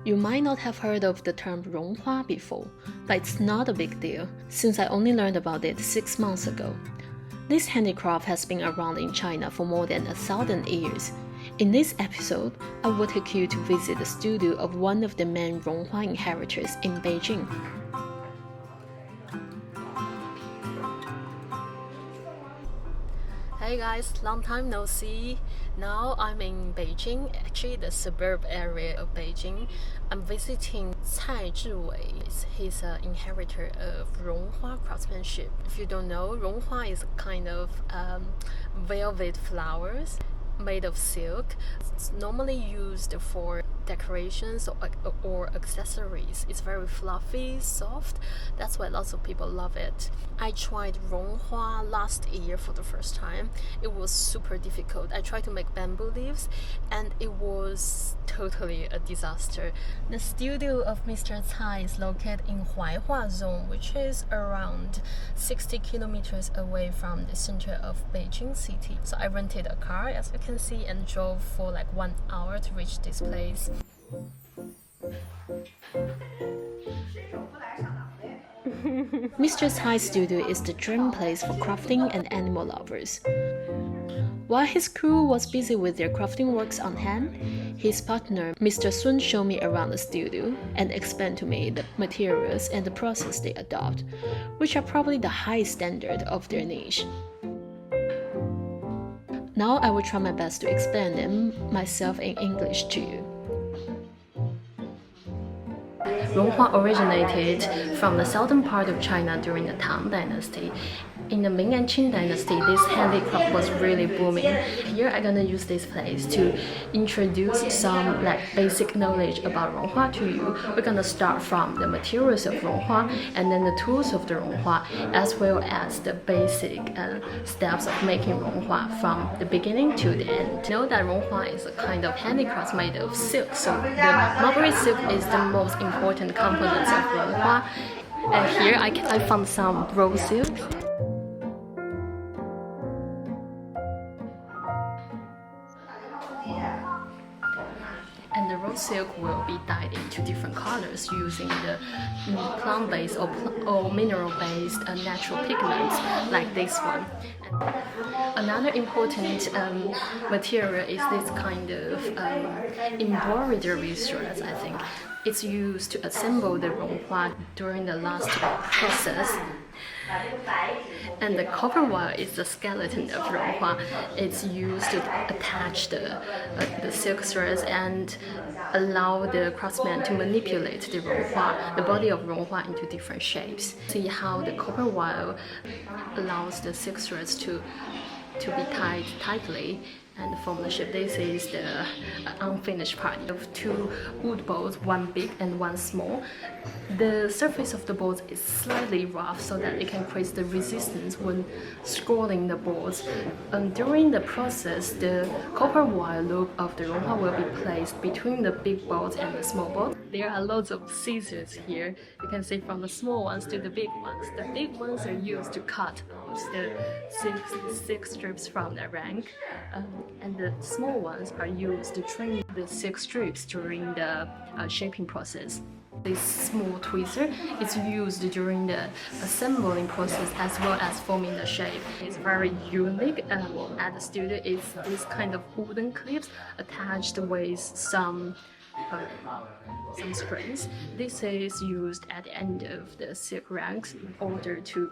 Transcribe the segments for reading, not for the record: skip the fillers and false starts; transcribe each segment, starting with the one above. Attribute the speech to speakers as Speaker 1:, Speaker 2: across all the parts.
Speaker 1: You might not have heard of the term Rong Hua before, but it's not a big deal, since I only learned about it 6 months ago. This handicraft has been around in China for more than 1,000 years. In this episode, I will take you to visit the studio of one of the main Ronghua inheritors in Beijing. Hey guys, long time no see. Now I'm in Beijing, actually the suburb area of Beijing. I'm visiting Zhiwei. He's an inheritor of Ronghua craftsmanship. If you don't know, Ronghua is a kind of velvet flowers made of silk. It's normally used for decorations or accessories. It's very fluffy, soft. That's why lots of people love it. I tried Ronghua last year for the first time. It was super difficult. I tried to make bamboo leaves and it was totally a disaster. The studio of Mr. Cai is located in Huaihua zone, which is around 60 kilometers away from the center of Beijing city. So I rented a car, as you can see, and drove for like 1 hour to reach this place. Mr. Cai's studio is the dream place for crafting and animal lovers. While his crew was busy with their crafting works on hand, his partner, Mr. Sun, showed me around the studio and explained to me the materials and the process they adopt, which are probably the highest standard of their niche. Now I will try my best to explain them myself in English to you. Ronghua originated from the southern part of China during the Tang Dynasty. In the Ming and Qing Dynasty, this handicraft was really booming. Here I'm gonna use this place to introduce some basic knowledge about Ronghua to you. We're gonna start from the materials of Ronghua and then the tools of the Ronghua, as well as the basic steps of making Ronghua from the beginning to the end. Know that Ronghua is a kind of handicraft made of silk, so the mulberry silk is the most important component of Ronghua. And here I found some rose silk. And the rose silk will be dyed into different colors using the plant-based or mineral-based natural pigments like this one. And another important material is this kind of embroidery threads, I think. It's used to assemble the Ronghua during the last process. And the copper wire is the skeleton of Ronghua. It's used to attach the silk threads and allow the craftsman to manipulate the Ronghua, the body of Ronghua, into different shapes. See how the copper wire allows the silk threads to be tied tightly and form the shape. This is the unfinished part of 2 wood balls, one big and one small. The surface of the balls is slightly rough so that it can create the resistance when scrolling the balls. During the process, the copper wire loop of the Ronghua will be placed between the big balls and the small balls. There are loads of scissors here. You can see from the small ones to the big ones. The big ones are used to cut out the silk strips from the rank. And the small ones are used to trim the silk strips during the shaping process. This small tweezer is used during the assembling process as well as forming the shape. It's very unique at the studio. It's this kind of wooden clips attached with some springs. This is used at the end of the silk ranks in order to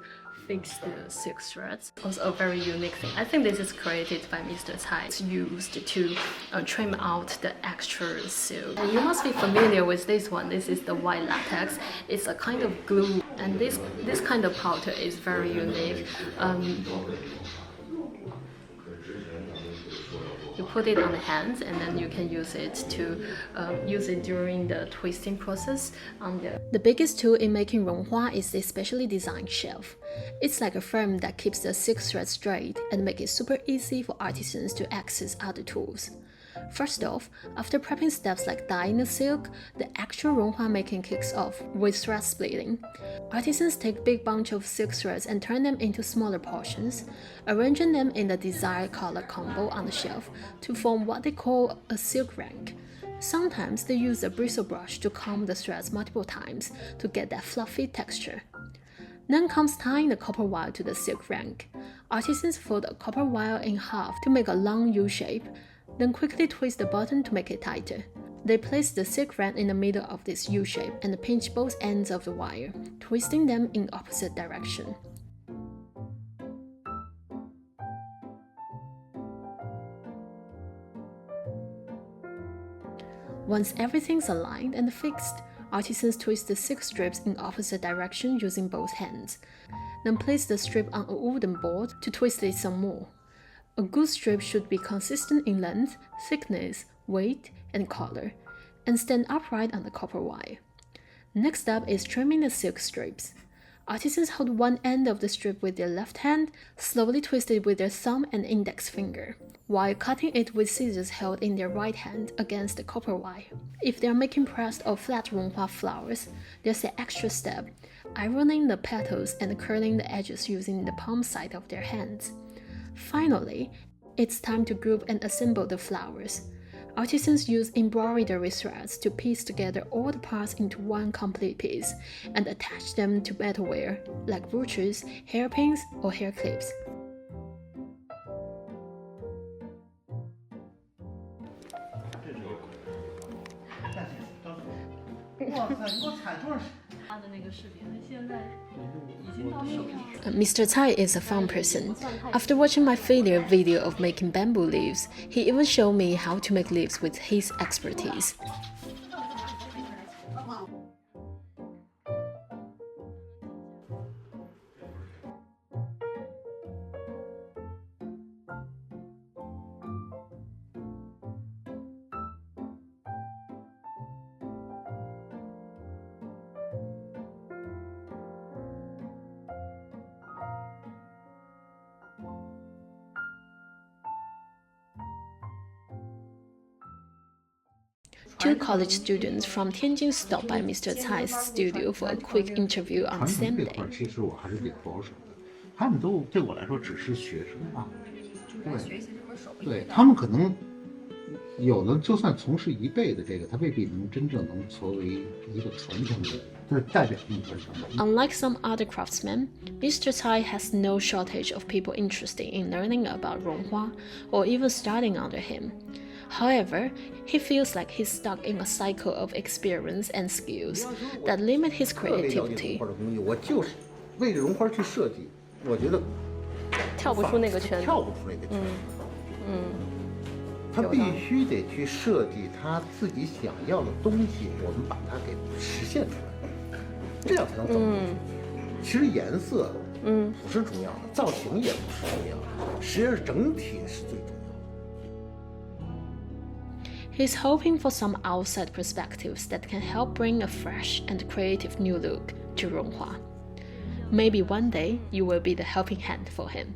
Speaker 1: fix the silk threads. Also a very unique thing. I think this is created by Mr. Cai. It's used to trim out the extra silk. And you must be familiar with this one. This is the white latex. It's a kind of glue, and this kind of powder is very unique. You put it on the hands and then you can use it during the twisting process. The biggest tool in making Ronghua is this specially designed shelf. It's like a frame that keeps the silk thread straight and makes it super easy for artisans to access other tools. First off, after prepping steps like dyeing the silk, the actual Ronghua making kicks off with thread splitting. Artisans take big bunch of silk threads and turn them into smaller portions, arranging them in the desired color combo on the shelf to form what they call a silk rank. Sometimes they use a bristle brush to comb the threads multiple times to get that fluffy texture. Then comes tying the copper wire to the silk rank. Artisans fold the copper wire in half to make a long U shape, then quickly twist the button to make it tighter. They place the silk rank in the middle of this U shape and pinch both ends of the wire, twisting them in opposite direction. Once everything's aligned and fixed, artisans twist the silk strips in opposite direction using both hands. Then place the strip on a wooden board to twist it some more. A good strip should be consistent in length, thickness, weight, and color, and stand upright on the copper wire. Next up is trimming the silk strips. Artisans hold one end of the strip with their left hand, slowly twist it with their thumb and index finger, while cutting it with scissors held in their right hand against the copper wire. If they are making pressed or flat Ronghua flowers, there's an extra step, ironing the petals and curling the edges using the palm side of their hands. Finally, it's time to group and assemble the flowers. Artisans use embroidery threads to piece together all the parts into one complete piece and attach them to metalware like brooches, hairpins, or hair clips.
Speaker 2: 哇塞，你给我踩多少？
Speaker 1: Mr. Cai is a fun person. After watching my failure video of making bamboo leaves, he even showed me how to make leaves with his expertise. Two college students from Tianjin stopped by Mr. Cai's studio for a quick interview on the same day.
Speaker 2: 其实我还是比较保守的，他们都对我来说只是学生啊，对，他们可能有的就算从事一辈子这个，他未必能真正能作为一个传承者，就是代表一个什么。
Speaker 1: Unlike some other craftsmen, Mr. Cai has no shortage of people interested in learning about Ronghua or even studying under him. However, he feels like he's stuck in a cycle of experience and skills that limit his creativity.
Speaker 2: 我就是为着绒花去设计，我觉得
Speaker 1: 跳不出那个圈。
Speaker 2: 他必须得去设计他自己想要的东西，我们把它给实现出来，这样才能走。其实颜色不是重要的，造型也不是重要的，实际上整体是最重要的。
Speaker 1: He's hoping for some outside perspectives that can help bring a fresh and creative new look to Ronghua. Maybe one day you will be the helping hand for him.